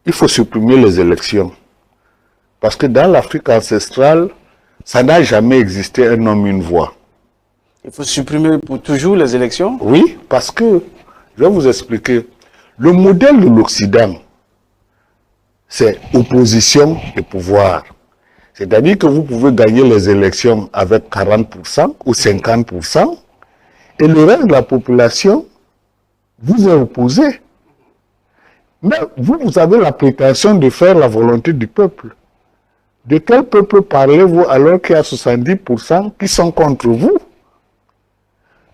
il faut supprimer les élections. Parce que dans l'Afrique ancestrale, ça n'a jamais existé un homme, une voix. Il faut supprimer pour toujours les élections? Oui, parce que, je vais vous expliquer, le modèle de l'Occident, c'est opposition et pouvoir. C'est-à-dire que vous pouvez gagner les élections avec 40% ou 50%, et le reste de la population vous est opposé. Mais vous avez la prétention de faire la volonté du peuple. De quel peuple parlez-vous alors qu'il y a 70% qui sont contre vous?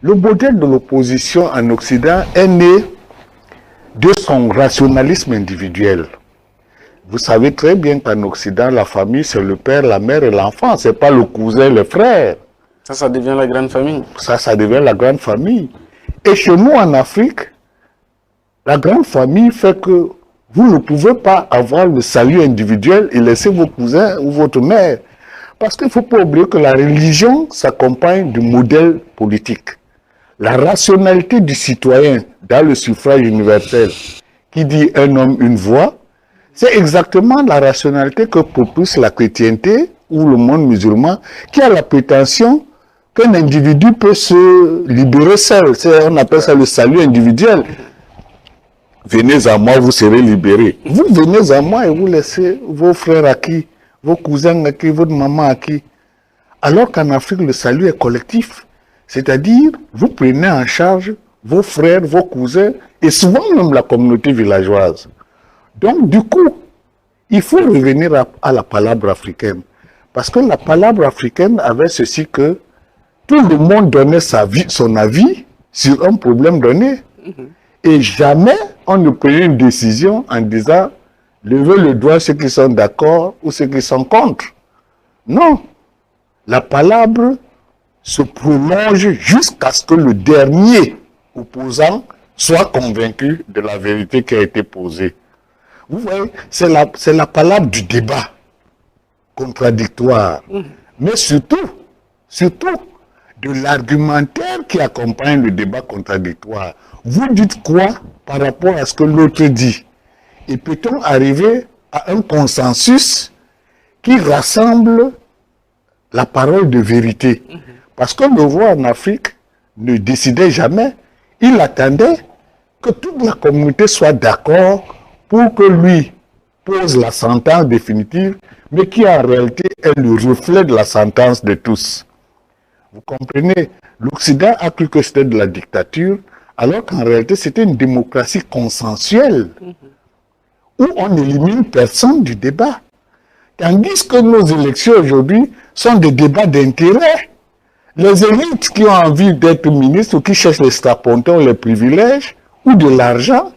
Le modèle de l'opposition en Occident est né de son rationalisme individuel. Vous savez très bien qu'en Occident, la famille, c'est le père, la mère et l'enfant. Ce n'est pas le cousin, le frère. Ça devient la grande famille. Ça devient la grande famille. Et chez nous, en Afrique, la grande famille fait que vous ne pouvez pas avoir le salut individuel et laisser vos cousins ou votre mère. Parce qu'il ne faut pas oublier que la religion s'accompagne du modèle politique. La rationalité du citoyen dans le suffrage universel, qui dit un homme, une voix, c'est exactement la rationalité que propose la chrétienté ou le monde musulman, qui a la prétention qu'un individu peut se libérer seul. On appelle ça le salut individuel. Venez à moi, vous serez libérés. Vous venez à moi et vous laissez vos frères acquis, vos cousins acquis, votre maman acquis. Alors qu'en Afrique, le salut est collectif. C'est-à-dire, vous prenez en charge vos frères, vos cousins, et souvent même la communauté villageoise. Donc, du coup, il faut revenir à la palabre africaine. Parce que la palabre africaine avait ceci que tout le monde donnait son avis sur un problème donné. Et jamais on ne prenait une décision en disant levez le doigt ceux qui sont d'accord ou ceux qui sont contre. Non. La palabre se prolonge jusqu'à ce que le dernier opposant soit convaincu de la vérité qui a été posée. Vous voyez, c'est la palabre du débat contradictoire. Mais surtout, de l'argumentaire qui accompagne le débat contradictoire. Vous dites quoi par rapport à ce que l'autre dit? Et peut-on arriver à un consensus qui rassemble la parole de vérité? Parce que le roi en Afrique ne décidait jamais. Il attendait que toute la communauté soit d'accord pour que lui pose la sentence définitive, mais qui en réalité est le reflet de la sentence de tous. Vous comprenez? L'Occident a cru que c'était de la dictature, alors qu'en réalité c'était une démocratie consensuelle, où on n'élimine personne du débat. Tandis que nos élections aujourd'hui sont des débats d'intérêt. Les élites qui ont envie d'être ministres ou qui cherchent les strapontins, les privilèges ou de l'argent,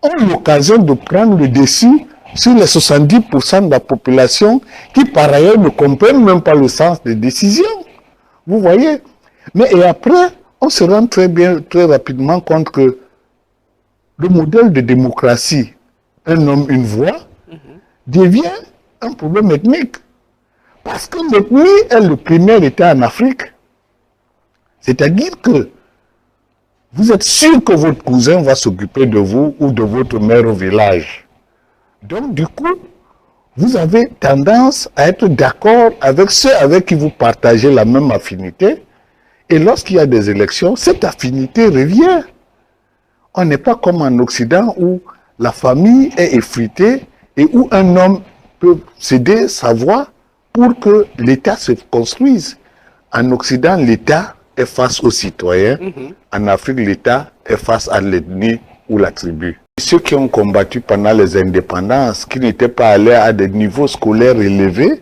ont l'occasion de prendre le dessus sur les 70% de la population qui par ailleurs ne comprennent même pas le sens des décisions. Vous voyez? Mais et après, on se rend très rapidement compte que le modèle de démocratie, un homme, une voix, devient un problème ethnique. Parce que l'ethnie est le premier État en Afrique. C'est-à-dire que vous êtes sûr que votre cousin va s'occuper de vous ou de votre mère au village. Donc, du coup, vous avez tendance à être d'accord avec ceux avec qui vous partagez la même affinité. Et lorsqu'il y a des élections, cette affinité revient. On n'est pas comme en Occident où la famille est effritée et où un homme peut céder sa voix pour que l'État se construise. En Occident, l'État est face aux citoyens. En Afrique, l'État est face à l'ethnie ou la tribu. Ceux qui ont combattu pendant les indépendances, qui n'étaient pas allés à des niveaux scolaires élevés,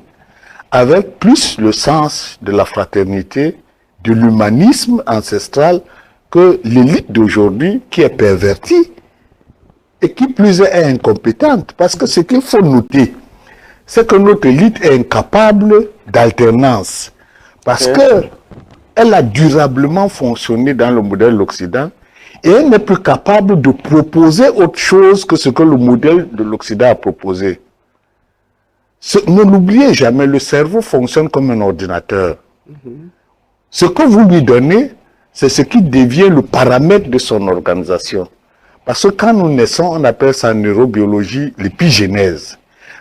avaient plus le sens de la fraternité, de l'humanisme ancestral que l'élite d'aujourd'hui qui est pervertie et qui plus est incompétente. Parce que ce qu'il faut noter, c'est que notre élite est incapable d'alternance. Parce qu'elle a durablement fonctionné dans le modèle de l'Occident et elle n'est plus capable de proposer autre chose que ce que le modèle de l'Occident a proposé. Ne l'oubliez jamais, le cerveau fonctionne comme un ordinateur. Ce que vous lui donnez, c'est ce qui devient le paramètre de son organisation. Parce que quand nous naissons, on appelle ça en neurobiologie l'épigénèse.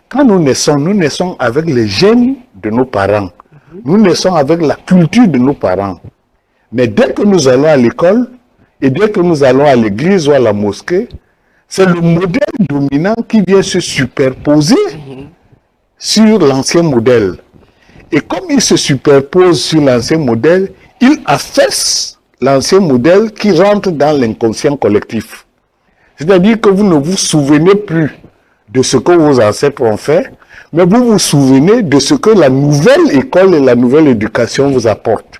Quand nous naissons avec les gènes de nos parents. Nous naissons avec la culture de nos parents. Mais dès que nous allons à l'école, et dès que nous allons à l'église ou à la mosquée, c'est le modèle dominant qui vient se superposer sur l'ancien modèle. Et comme il se superpose sur l'ancien modèle, il affaisse l'ancien modèle qui rentre dans l'inconscient collectif. C'est-à-dire que vous ne vous souvenez plus de ce que vos ancêtres ont fait, mais vous vous souvenez de ce que la nouvelle école et la nouvelle éducation vous apportent.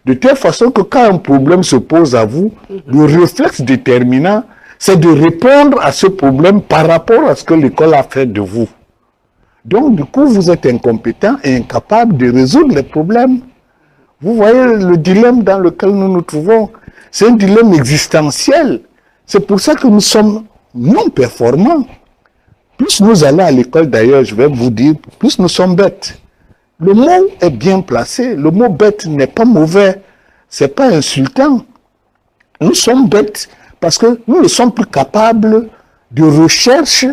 De telle façon que quand un problème se pose à vous, le réflexe déterminant, c'est de répondre à ce problème par rapport à ce que l'école a fait de vous. Donc, du coup, vous êtes incompétent et incapable de résoudre les problèmes. Vous voyez le dilemme dans lequel nous nous trouvons. C'est un dilemme existentiel. C'est pour ça que nous sommes non performants. Plus nous allons à l'école, d'ailleurs, je vais vous dire, plus nous sommes bêtes. Le mot est bien placé. Le mot bête n'est pas mauvais. C'est pas insultant. Nous sommes bêtes parce que nous ne sommes plus capables de recherche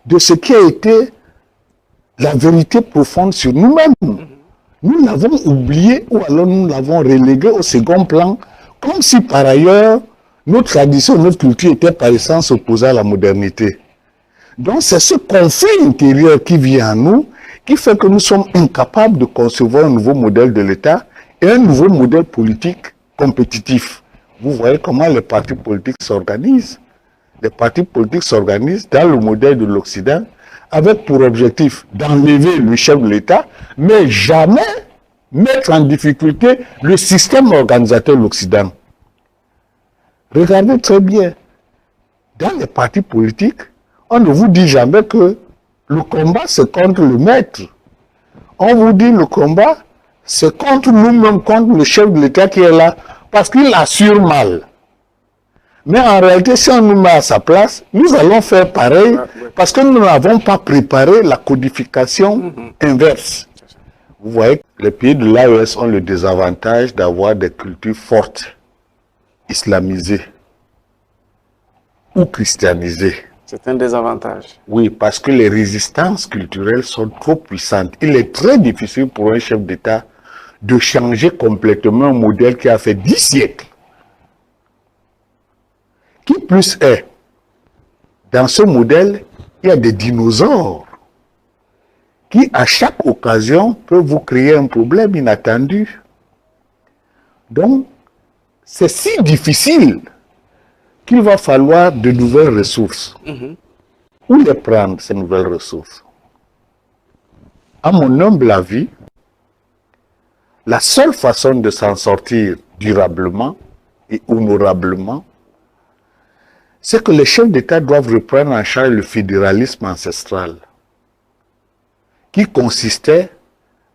de ce qui a été la vérité profonde sur nous-mêmes. Nous l'avons oublié ou alors nous l'avons relégué au second plan, comme si par ailleurs notre tradition, notre culture était par essence opposée à la modernité. Donc c'est ce conflit intérieur qui vient en nous, qui fait que nous sommes incapables de concevoir un nouveau modèle de l'État et un nouveau modèle politique compétitif. Vous voyez comment les partis politiques s'organisent. Les partis politiques s'organisent dans le modèle de l'Occident avec pour objectif d'enlever le chef de l'État, mais jamais mettre en difficulté le système organisateur de l'Occident. Regardez très bien, dans les partis politiques, on ne vous dit jamais que le combat c'est contre le maître. On vous dit le combat c'est contre nous-mêmes, contre le chef de l'État qui est là, parce qu'il assure mal. Mais en réalité, si on nous met à sa place, nous allons faire pareil, parce que nous n'avons pas préparé la codification inverse. Vous voyez, les pays de l'AES ont le désavantage d'avoir des cultures fortes, islamisées ou christianisées. C'est un désavantage. Oui, parce que les résistances culturelles sont trop puissantes. Il est très difficile pour un chef d'État de changer complètement un modèle qui a fait 10 siècles. Qui plus est, dans ce modèle, il y a des dinosaures qui, à chaque occasion, peuvent vous créer un problème inattendu. Donc, c'est si difficile qu'il va falloir de nouvelles ressources. Où les prendre, ces nouvelles ressources? À mon humble avis, la seule façon de s'en sortir durablement et honorablement, c'est que les chefs d'État doivent reprendre en charge le fédéralisme ancestral, qui consistait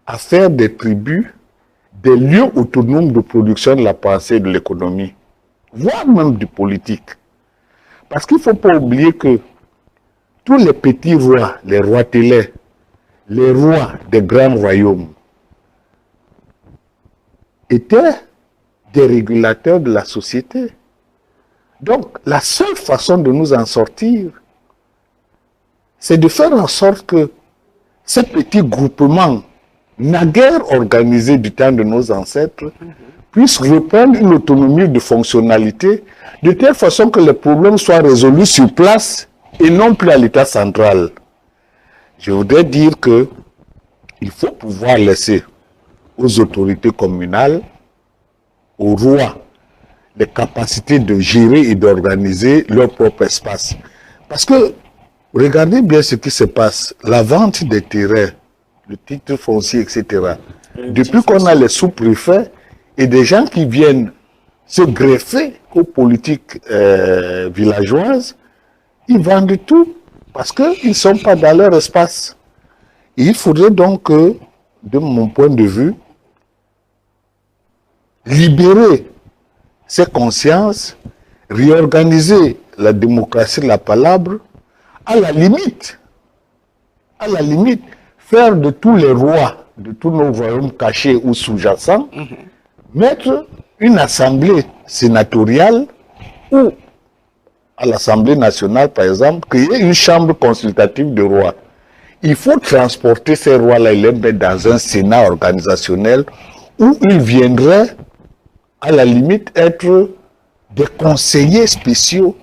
à faire des tribus des lieux autonomes de production de la pensée et de l'économie, voire même du politique. Parce qu'il ne faut pas oublier que tous les petits rois, les rois télés, les rois des grands royaumes, étaient des régulateurs de la société. Donc, la seule façon de nous en sortir, c'est de faire en sorte que ces petits groupements, naguère organisés du temps de nos ancêtres, puissent reprendre une autonomie de fonctionnalité, de telle façon que les problèmes soient résolus sur place et non plus à l'État central. Je voudrais dire que il faut pouvoir laisser aux autorités communales, aux rois, les capacités de gérer et d'organiser leur propre espace. Parce que, regardez bien ce qui se passe, la vente des terrains, le titre foncier, etc. Depuis qu'on a les sous-préfets et des gens qui viennent se greffer aux politiques villageoises, ils vendent tout parce qu'ils ne sont pas dans leur espace. Et il faudrait donc que, de mon point de vue, libérer ces consciences, réorganiser la démocratie de la palabre, à la limite, faire de tous les rois, de tous nos royaumes cachés ou sous-jacents, mettre une assemblée sénatoriale où à l'Assemblée nationale, par exemple, qu'il y ait une chambre consultative de rois. Il faut transporter ces rois-là et les mettre dans un Sénat organisationnel où ils viendraient, à la limite, être des conseillers spéciaux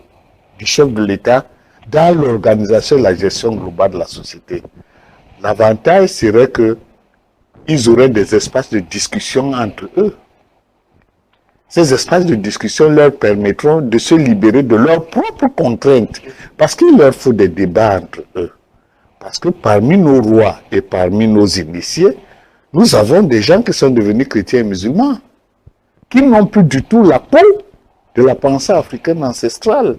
du chef de l'État dans l'organisation et la gestion globale de la société. L'avantage serait qu'ils auraient des espaces de discussion entre eux. Ces espaces de discussion leur permettront de se libérer de leurs propres contraintes, parce qu'il leur faut des débats entre eux. Parce que parmi nos rois et parmi nos initiés, nous avons des gens qui sont devenus chrétiens et musulmans, qui n'ont plus du tout la peau de la pensée africaine ancestrale.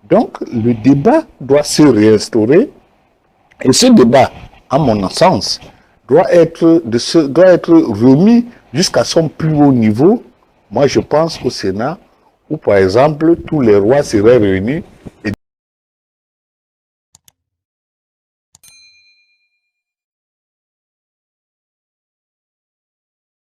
Donc, le débat doit se réinstaurer, et ce débat, à mon sens, doit être remis jusqu'à son plus haut niveau. Moi, je pense au Sénat, où, par exemple, tous les rois seraient réunis et